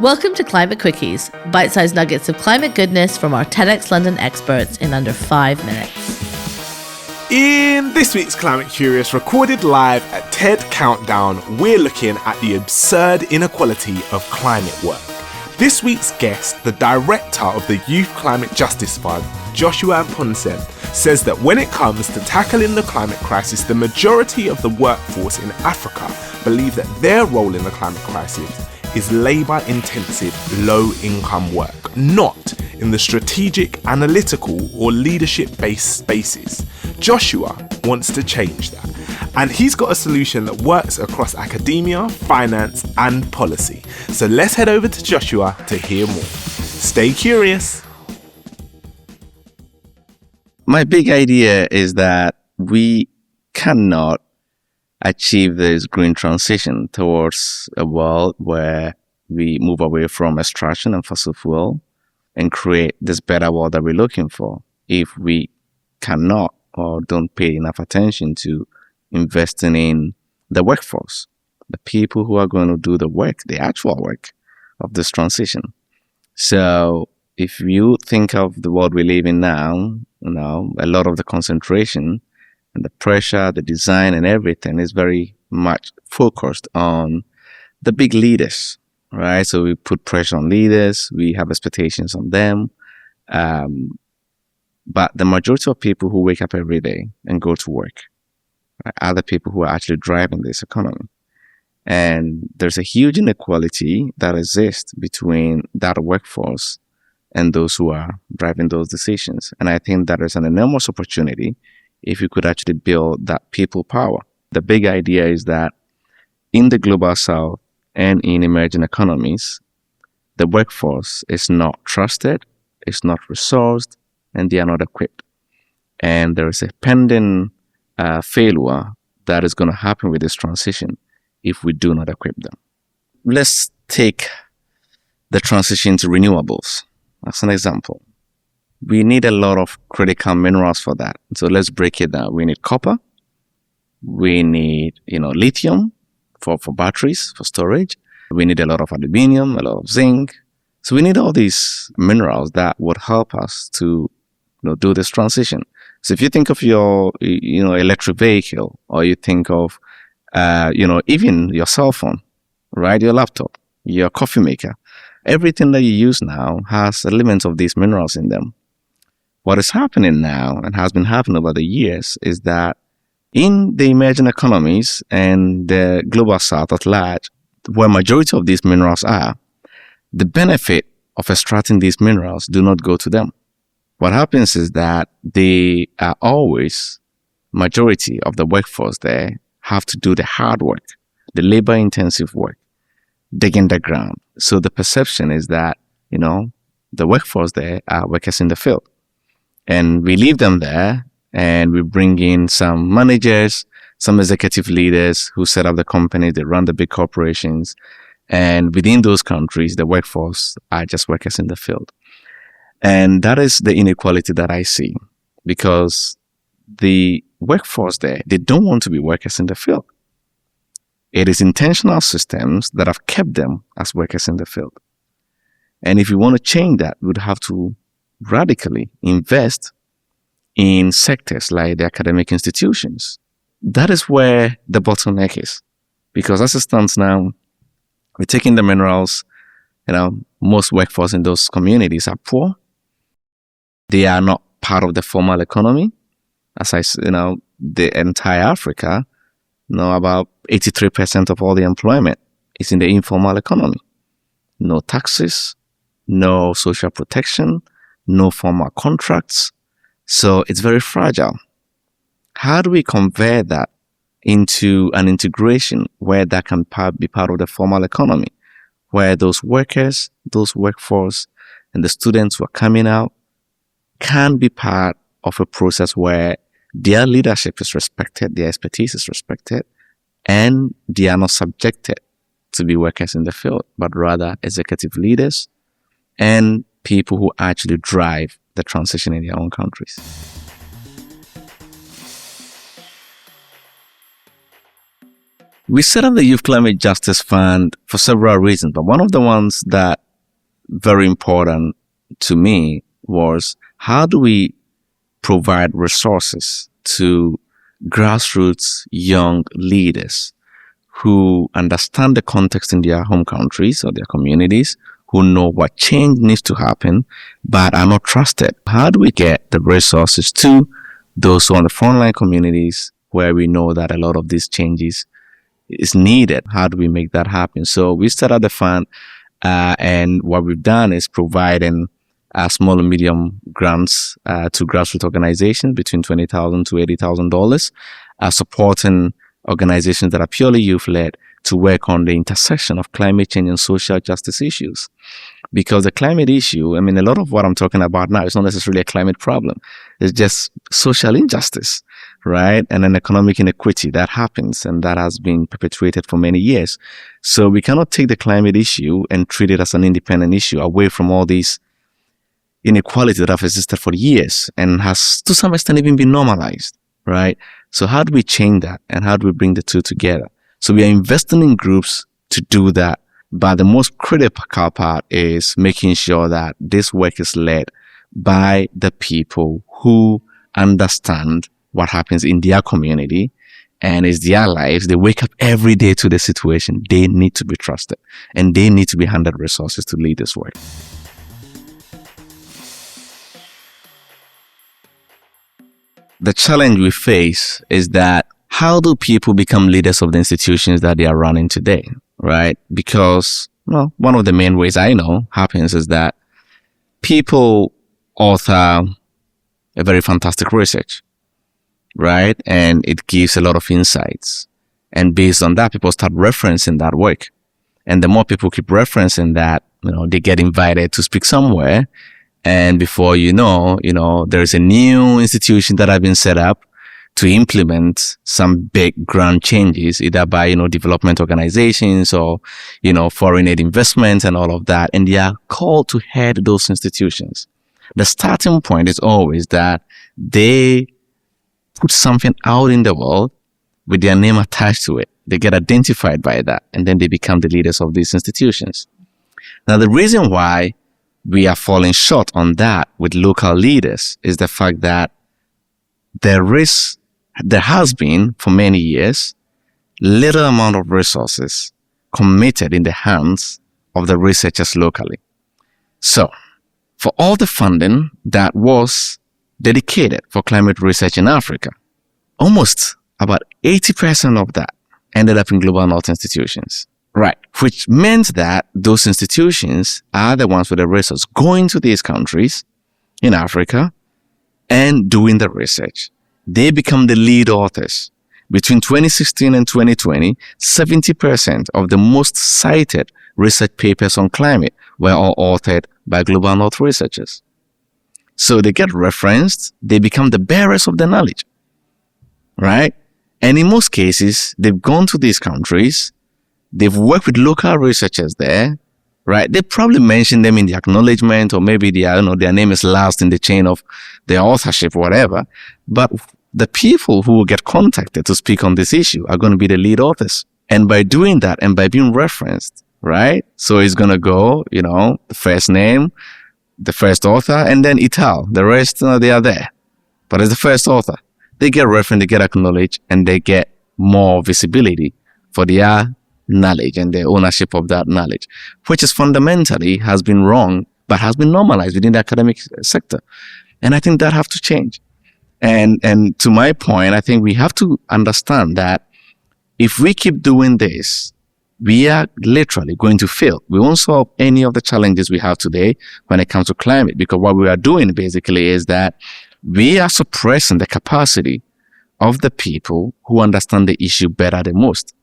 Welcome to Climate Quickies, bite-sized nuggets of climate goodness from our TEDxLondon experts in under 5 minutes. In this week's Climate Curious, recorded live at TED Countdown, we're looking at the absurd inequality of climate work. This week's guest, the director of the Youth Climate Justice Fund, Joshua Amponsem, says that when it comes to tackling the climate crisis, the majority of the workforce in Africa believe that their role in the climate crisis is labour-intensive, low-income work, not in the strategic, analytical or leadership-based spaces. Joshua wants to change that, and he's got a solution that works across academia, finance and policy. So let's head over to Joshua to hear more. Stay curious. My big idea is that we cannot achieve this green transition towards a world where we move away from extraction and fossil fuel and create this better world that we're looking for if we cannot or don't pay enough attention to investing in the workforce, the people who are going to do the work, the actual work of this transition. So if you think of the world we live in now, a lot of the concentration and the pressure, the design and everything is very much focused on the big leaders, right? So we put pressure on leaders, we have expectations on them. But the majority of people who wake up every day and go to work are the people who are actually driving this economy. And there's a huge inequality that exists between that workforce and those who are driving those decisions. And I think that is an enormous opportunity if you could actually build that people power. The big idea is that in the global south and in emerging economies, the workforce is not trusted, it's not resourced, and they are not equipped. And there is a pending failure that is going to happen with this transition if we do not equip them. Let's take the transition to renewables as an example. We need a lot of critical minerals for that. So let's break it down. We need copper. We need, lithium for batteries, for storage. We need a lot of aluminium, a lot of zinc. So we need all these minerals that would help us to, do this transition. So if you think of your, electric vehicle, or you think of, even your cell phone, right? Your laptop, your coffee maker, everything that you use now has elements of these minerals in them. What is happening now and has been happening over the years is that in the emerging economies and the global south at large, where majority of these minerals are, the benefit of extracting these minerals do not go to them. What happens is that they are always, majority of the workforce there have to do the hard work, the labor-intensive work, digging the ground. So the perception is that, the workforce there are workers in the field. And we leave them there and we bring in some managers, some executive leaders who set up the company, they run the big corporations. And within those countries, the workforce are just workers in the field. And that is the inequality that I see, because the workforce there, they don't want to be workers in the field. It is intentional systems that have kept them as workers in the field. And if you want to change that, we would have to radically invest in sectors like the academic institutions. That is where the bottleneck is. Because as it stands now, we're taking the minerals, most workforce in those communities are poor. They are not part of the formal economy. The entire Africa, about 83% of all the employment is in the informal economy. No taxes, no social protection, no formal contracts. So it's very fragile. How do we convert that into an integration where that can be part of the formal economy, where those workers, those workforce, and the students who are coming out can be part of a process where their leadership is respected, their expertise is respected, and they are not subjected to be workers in the field, but rather executive leaders and people who actually drive the transition in their own countries. We set up the Youth Climate Justice Fund for several reasons, but one of the ones that very important to me was, how do we provide resources to grassroots young leaders who understand the context in their home countries or their communities, who know what change needs to happen, but are not trusted? How do we get the resources to those who are in the frontline communities where we know that a lot of these changes is needed? How do we make that happen? So we started the fund, and what we've done is providing small and medium grants to grassroots organizations between $20,000 to $80,000, supporting organizations that are purely youth-led to work on the intersection of climate change and social justice issues. Because the climate issue, I mean, a lot of what I'm talking about now is not necessarily a climate problem. It's just social injustice, right? And an economic inequity that happens and that has been perpetuated for many years. So we cannot take the climate issue and treat it as an independent issue away from all these inequalities that have existed for years and has to some extent even been normalized, right? So how do we change that, and how do we bring the two together? So we are investing in groups to do that. But the most critical part is making sure that this work is led by the people who understand what happens in their community and it's their lives. They wake up every day to the situation. They need to be trusted and they need to be handed resources to lead this work. The challenge we face is that, how do people become leaders of the institutions that they are running today, right? Because, well, one of the main ways I know happens is that people author a very fantastic research, right? And it gives a lot of insights. And based on that, people start referencing that work. And the more people keep referencing that, they get invited to speak somewhere. And before you know, there's a new institution that has been set up to implement some big grand changes, either by, development organizations or, foreign aid investments and all of that. And they are called to head those institutions. The starting point is always that they put something out in the world with their name attached to it. They get identified by that, and then they become the leaders of these institutions. Now, the reason why we are falling short on that with local leaders is the fact that there has been, for many years, little amount of resources committed in the hands of the researchers locally. So, for all the funding that was dedicated for climate research in Africa, almost about 80% of that ended up in Global North institutions. Right. Which meant that those institutions are the ones with the resources going to these countries in Africa and doing the research. They become the lead authors. Between 2016 and 2020, 70% of the most cited research papers on climate were all authored by Global North researchers. So they get referenced, they become the bearers of the knowledge, right? And in most cases, they've gone to these countries, they've worked with local researchers there, right? They probably mentioned them in the acknowledgement, or maybe their name is last in the chain of their authorship, whatever. But the people who will get contacted to speak on this issue are going to be the lead authors. And by doing that and by being referenced, right? So it's going to go, the first name, the first author, and then Ital. The rest, they are there. But as the first author, they get referenced, they get acknowledged, and they get more visibility for their knowledge and the ownership of that knowledge, which is fundamentally has been wrong, but has been normalized within the academic sector. And I think that have to change. And to my point, I think we have to understand that if we keep doing this, we are literally going to fail. We won't solve any of the challenges we have today when it comes to climate, because what we are doing basically is that we are suppressing the capacity of the people who understand the issue better than most,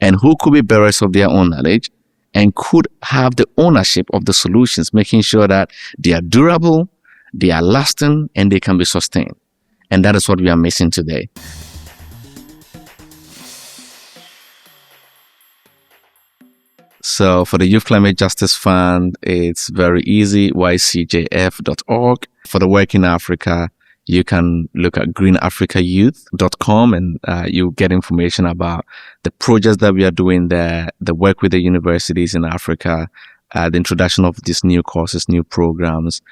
and who could be bearers of their own knowledge and could have the ownership of the solutions, making sure that they are durable, they are lasting, and they can be sustained. And that is what we are missing today. So for the Youth Climate Justice Fund, it's very easy, ycjf.org. For the work in Africa, You can look at greenafricayouth.com and you'll get information about the projects that we are doing there, the work with the universities in Africa, the introduction of these new courses, new programs,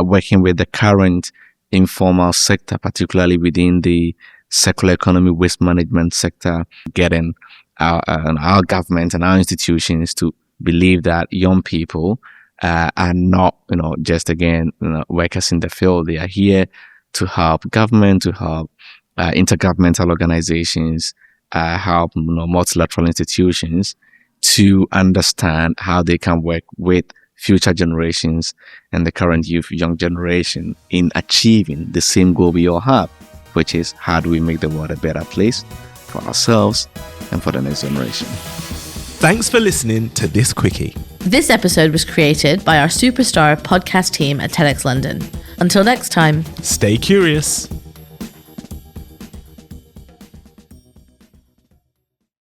working with the current informal sector, particularly within the circular economy, waste management sector, getting our government and our institutions to believe that young people are not, just again, workers in the field. They are here to help government, to help intergovernmental organizations, help multilateral institutions to understand how they can work with future generations and the current young generation in achieving the same goal we all have, which is how do we make the world a better place for ourselves and for the next generation. Thanks for listening to this quickie. This episode was created by our superstar podcast team at TEDxLondon. Until next time, stay curious.